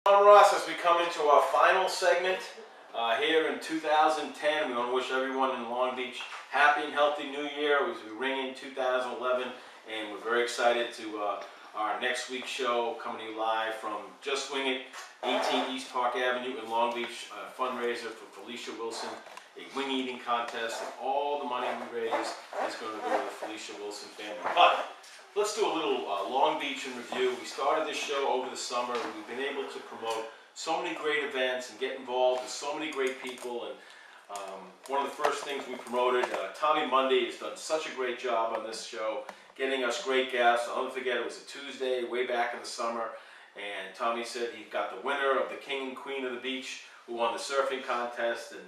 I'm Ross. As we come into our final segment here in 2010, we want to wish everyone in Long Beach happy and healthy New Year as we ring in 2011, and we're very excited to our next week's show coming to you live from Just Wing It, 18 East Park Avenue in Long Beach, a fundraiser for Felicia Wilson, a wing eating contest, and all the money we raise is going to go to the Felicia Wilson family. But let's do a little Long Beach in review. We started this show over the summer. We've been able to promote so many great events and get involved with so many great people. And one of the first things we promoted, Tommy Monday has done such a great job on this show, getting us great guests. I'll never forget, it was a Tuesday way back in the summer, and Tommy said he got the winner of the King and Queen of the Beach, who won the surfing contest, and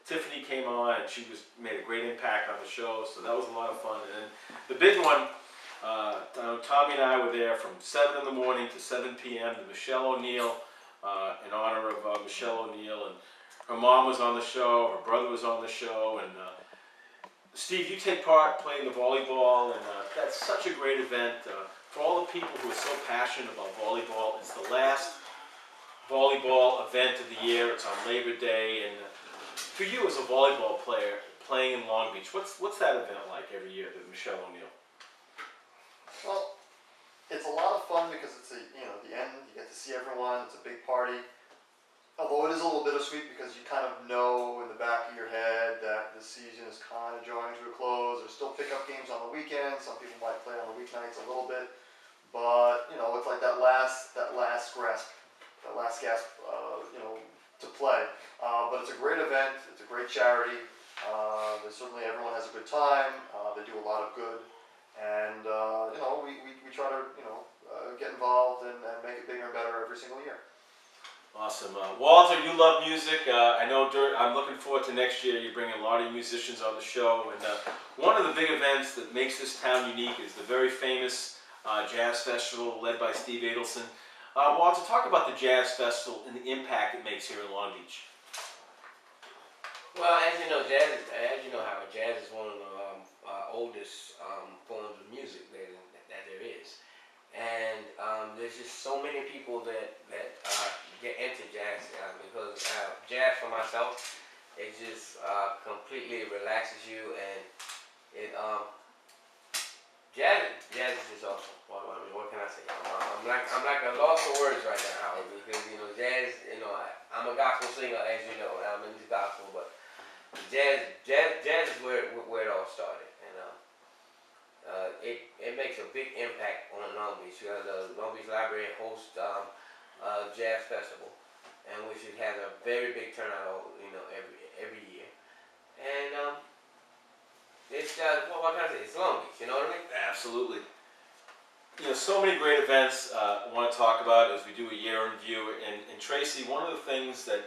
Tiffany came on, and she made a great impact on the show, so that was a lot of fun. And then the big one, Tommy and I were there from 7 in the morning to 7 p.m. to Michelle O'Neill, in honor of Michelle O'Neill, and her mom was on the show, her brother was on the show, and Steve, you take part playing the volleyball, and that's such a great event. For all the people who are so passionate about volleyball, it's the last volleyball event of the year. It's on Labor Day, and for you as a volleyball player playing in Long Beach, what's that event like every year, the Michelle O'Neill? Well, it's a lot of fun because it's the end. You get to see everyone. It's a big party. Although it is a little bittersweet because you kind of know in the back of your head that the season is kind of drawing to a close. There's still pickup games on the weekends. Some people might play on the weeknights a little bit, but it's like that last gasp, to play. But it's a great event. It's a great charity. Certainly everyone has a good time. They do a lot of good. And we try to get involved and make it bigger and better every single year. Awesome, Walter. You love music. I know. I'm looking forward to next year. You bring a lot of musicians on the show, and one of the big events that makes this town unique is the very famous Jazz Festival led by Steve Adelson. Walter, talk about the Jazz Festival and the impact it makes here in Long Beach. Well, as you know, Howie, jazz is one of the oldest forms of music that there is, and there's just so many people that get into jazz because jazz for myself, it just completely relaxes you, and it jazz is just awesome. Well, I mean, what can I say? I'm like a loss for words right now, Howie, because jazz. I'm a gospel singer, as you know, and I'm in the gospel, but jazz is where it all started, and it makes a big impact on Long Beach. The Long Beach Library hosts Jazz Festival, and which it has a very big turnout, every year, and it's what can I say? It's Long Beach, you know what I mean? Absolutely. So many great events I want to talk about as we do a year in review. And Tracy, one of the things that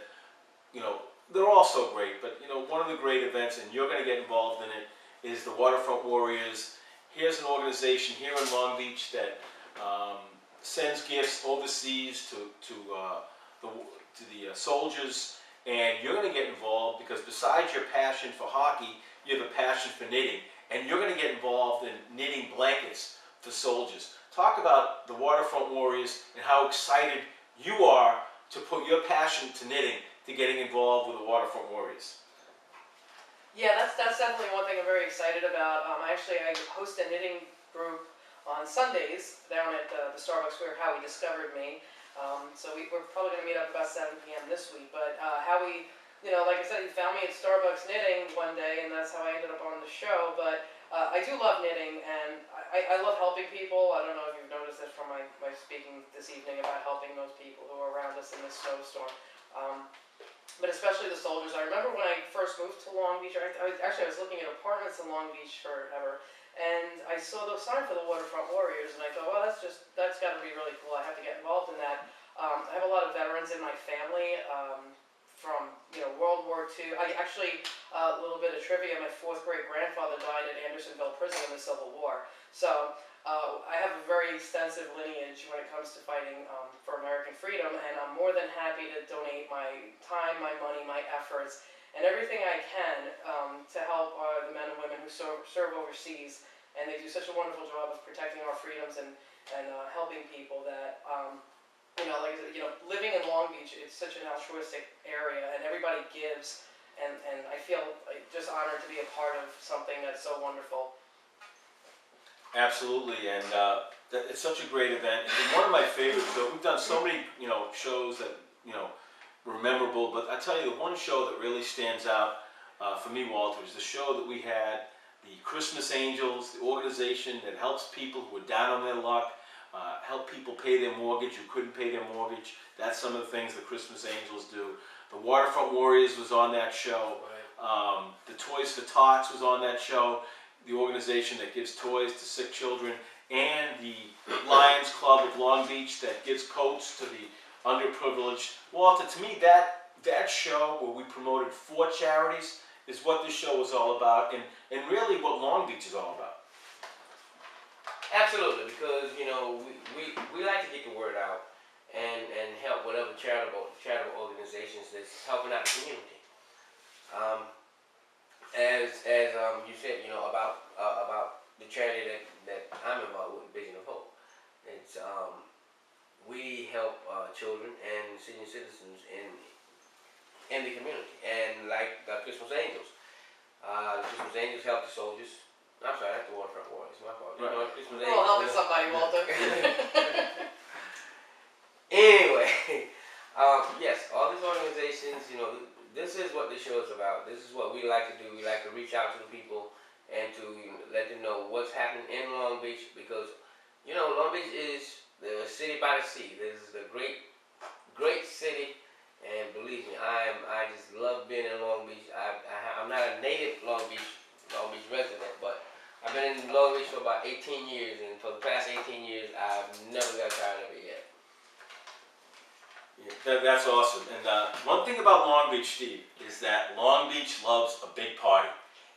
they're all so great, but one of the great events, and you're going to get involved in it, is the Waterfront Warriors. Here's an organization here in Long Beach that sends gifts overseas to the soldiers, and you're going to get involved because besides your passion for hockey, you have a passion for knitting, and you're going to get involved in knitting blankets for soldiers. Talk about the Waterfront Warriors and how excited you are to put your passion to knitting to getting involved with the Waterfront Warriors. Yeah, that's definitely one thing I'm very excited about. I host a knitting group on Sundays down at the Starbucks where Howie discovered me. So we're probably going to meet up about 7 p.m. this week. But Howie, like I said, he found me at Starbucks knitting one day, and that's how I ended up on the show. But I do love knitting, and I love helping people. I don't know if you've noticed this from my speaking this evening about helping those people who are around us in this snowstorm. But especially the soldiers. I remember when I first moved to Long Beach, I was looking at apartments in Long Beach forever, and I saw the sign for the Waterfront Warriors, and I thought, well, that's got to be really cool. I have to get involved in that. I have a lot of veterans in my family from World War II. A little bit of trivia, my 4th great grandfather died at Andersonville Prison in the Civil War. So I have a very extensive lineage when it comes to fighting for American freedom, and I'm more than happy to donate my time, my money, my efforts, and everything I can to help the men and women who serve overseas. And they do such a wonderful job of protecting our freedoms and helping people that you know, like, you know, living in Long Beach, it's such an altruistic area, and everybody gives, and I feel just honored to be a part of something that's so wonderful. Absolutely, and it's such a great event. And one of my favorite shows. We've done so many, you know, shows that, you know, were memorable. But I tell you, the one show that really stands out for me, Walter, is the show that we had, the Christmas Angels, the organization that helps people who are down on their luck, help people pay their mortgage who couldn't pay their mortgage. That's some of the things the Christmas Angels do. The Waterfront Warriors was on that show. The Toys for Tots was on that show. The organization that gives toys to sick children, and the Lions Club of Long Beach that gives coats to the underprivileged. Walter, to me, that show where we promoted 4 charities is what this show is all about, and really what Long Beach is all about. Absolutely, because you know we like to get the word out and help whatever charitable organizations that's helping out the community. As you said, you know about the charity that I'm involved with, Vision of Hope. It's we help children and senior citizens in the community, and like the Christmas Angels. The Christmas Angels help the soldiers. I'm sorry, that's the Waterfront Warriors. My fault. You know, Christmas We're all helping Angels. somebody, Walter. Anyway, yes, all these organizations, you know, this is what this show is about. This is what we like to do. We like to reach out to the people and to let them know what's happening in Long Beach, because, you know, Long Beach is the city by the sea. This is a great, great city, and believe me, I just love being in Long Beach. I'm not a native Long Beach resident, but I've been in Long Beach for about 18 years, and for the past 18 years, I've never got tired of it yet. Yeah, that's awesome. And one thing about Long Beach, Steve, is that Long Beach loves a big party.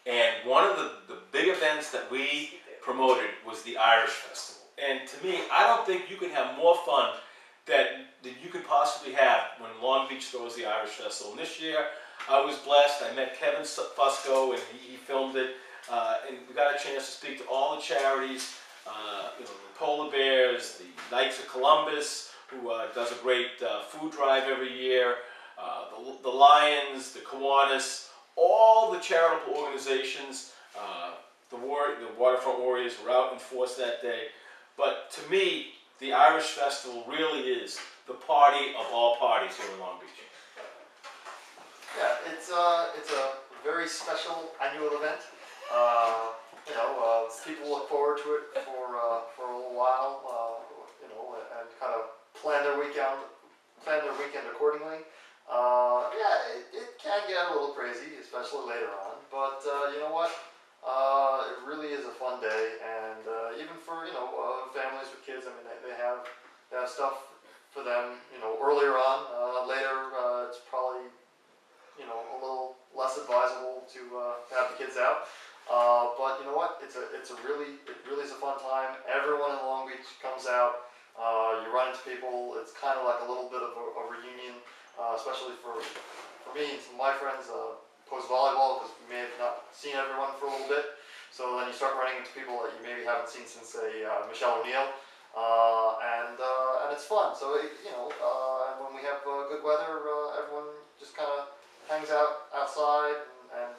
And one of the big events that we promoted was the Irish Festival. And to me, I don't think you can have more fun that you could possibly have when Long Beach throws the Irish Festival. And this year, I was blessed. I met Kevin Fusco, and he filmed it. And we got a chance to speak to all the charities, you know, the Polar Bears, the Knights of Columbus, who does a great food drive every year, the Lions, the Kiwanis, all the charitable organizations. The Waterfront Warriors were out in force that day. But to me, the Irish Festival really is the party of all parties here in Long Beach. Yeah, it's a very special annual event. You know, people look forward to it for a little while. You know, and kind of plan their weekend accordingly. Yeah, it can get a little crazy, especially later on. But you know what? It really is a fun day, and even for, you know, families with kids. I mean, they have stuff for them. You know, earlier on. Later, it's probably, you know, a little less advisable to have the kids out. But you know what? It really is a fun time. Everyone in Long Beach comes out. You run into people. It's kind of like a little bit of a reunion, especially for me and some of my friends. Post volleyball, because we may have not seen everyone for a little bit. So then you start running into people that you maybe haven't seen since, say, Michelle O'Neill, and it's fun. So you know, and when we have good weather, everyone just kind of hangs out outside and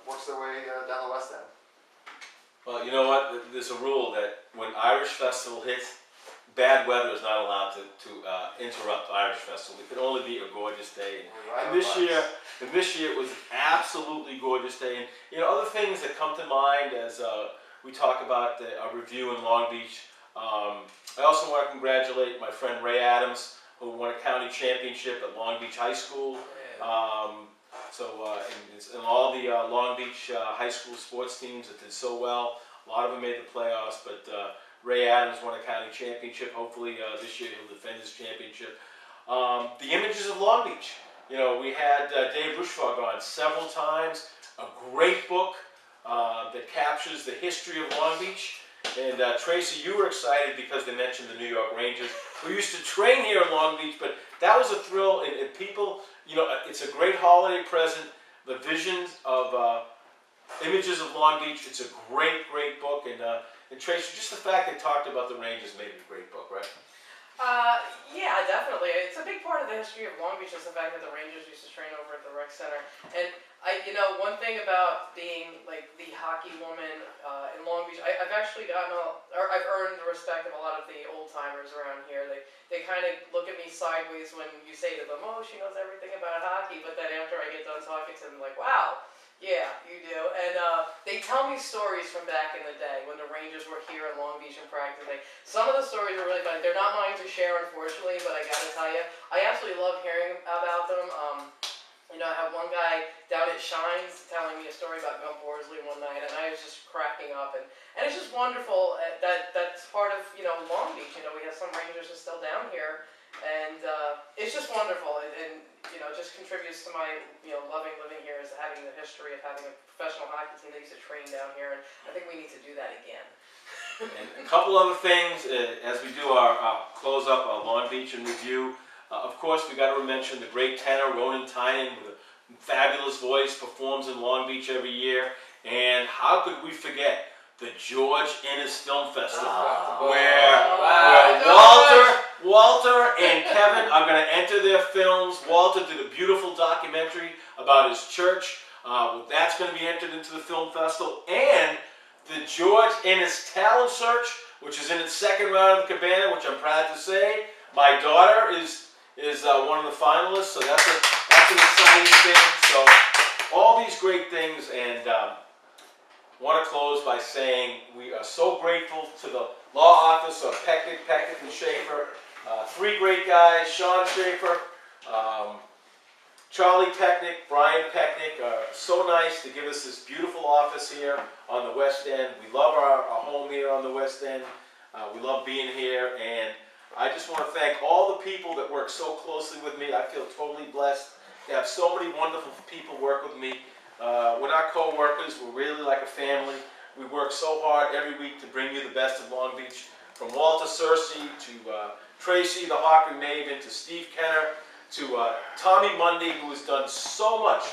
works their way down the West End. Well, you know what? There's a rule that when Irish Festival hits, bad weather is not allowed to interrupt Irish Festival. It could only be a gorgeous day. And this year it was an absolutely gorgeous day. And you know, other things that come to mind as we talk about a review in Long Beach. I also want to congratulate my friend Ray Adams, who won a county championship at Long Beach High School. And all the Long Beach high school sports teams that did so well, a lot of them made the playoffs, but Ray Adams won a county championship. Hopefully this year he'll defend his championship. The Images of Long Beach. You know, we had Dave Rushfog on several times. A great book that captures the history of Long Beach. And Tracy, you were excited because they mentioned the New York Rangers. We used to train here in Long Beach, but that was a thrill. And people, you know, it's a great holiday present. The Visions of Images of Long Beach. It's a great, great book. And Tracy, just the fact they talked about the Rangers made it a great book, right? Yeah, definitely. It's a big part of the history of Long Beach is the fact that the Rangers used to train over at the rec center. And one thing about being like the hockey woman in Long Beach, I've actually or I've earned the respect of a lot of the old timers around here. They kind of look at me sideways when you say to them, "Oh, she knows everything about hockey," but then after I get done talking to them, like, "Wow. Yeah, you do." And they tell me stories from back in the day when the Rangers were here in Long Beach and practicing. Some of the stories are really funny. They're not mine to share, unfortunately, but I gotta tell you, I absolutely love hearing about them. I have one guy down at Shines telling me a story about Gump Worsley one night, and I was just cracking up. And it's just wonderful that's part of, Long Beach. We have some Rangers are still down here, and it's just wonderful. And it just contributes to my, loving living here is having the history of having a professional hockey team that used to train down here, and I think we need to do that again. And a couple other things as we do our close up our Long Beach and review. Of course, we got to mention the great tenor Ronan Tynan with a fabulous voice, performs in Long Beach every year. And how could we forget the George Innes Film Festival, where Walter and Kevin are going to enter their films. Walter did a beautiful documentary about his church. That's going to be entered into the film festival. And the George Innes Talent Search, which is in its second round of the Cabana, which I'm proud to say. My daughter is one of the finalists, so that's an exciting thing. So all these great things, and want to close by saying we are so grateful to the law office of Pecknick, and Schaefer. Three great guys: Sean Schaefer, Charlie Pecknick, Brian Pecknick, are so nice to give us this beautiful office here on the West End. We love our home here on the West End. We love being here, and I just want to thank all the people that work so closely with me. I feel totally blessed to have so many wonderful people work with me. We're not co-workers, we're really like a family. We work so hard every week to bring you the best of Long Beach. From Walter Searcy to Tracy, the Hawker Maven, to Steve Kenner, to Tommy Mundy, who has done so much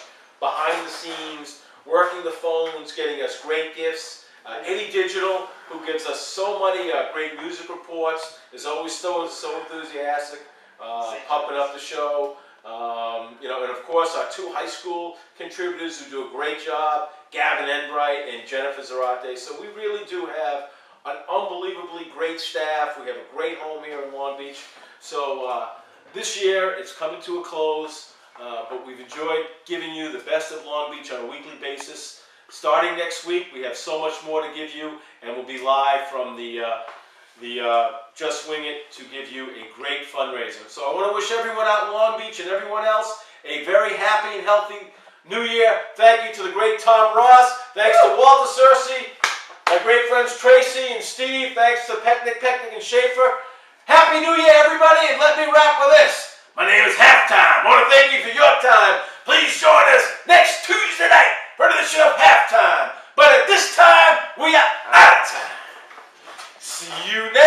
behind the scenes, working the phones, getting us great gifts. Eddie Digital, who gives us so many great music reports, is always so enthusiastic, pumping up the show. And of course our two high school contributors who do a great job, Gavin Enbright and Jennifer Zarate. So we really do have an unbelievably great staff. We have a great home here in Long Beach. So this year it's coming to a close, but we've enjoyed giving you the best of Long Beach on a weekly basis. Starting next week, we have so much more to give you, and we'll be live from the Just Wing It to give you a great fundraiser. So I want to wish everyone out in Long Beach and everyone else a very happy and healthy New Year. Thank you to the great Tom Ross. Thanks to Walter Searcy, my great friends Tracy and Steve. Thanks to Pecknick, and Schaefer. Happy New Year, everybody, and let me wrap with this. My name is Halftime. I want to thank you for your time. Please join us next Tuesday night for the edition of Halftime. But at this time, we are out of time. See you next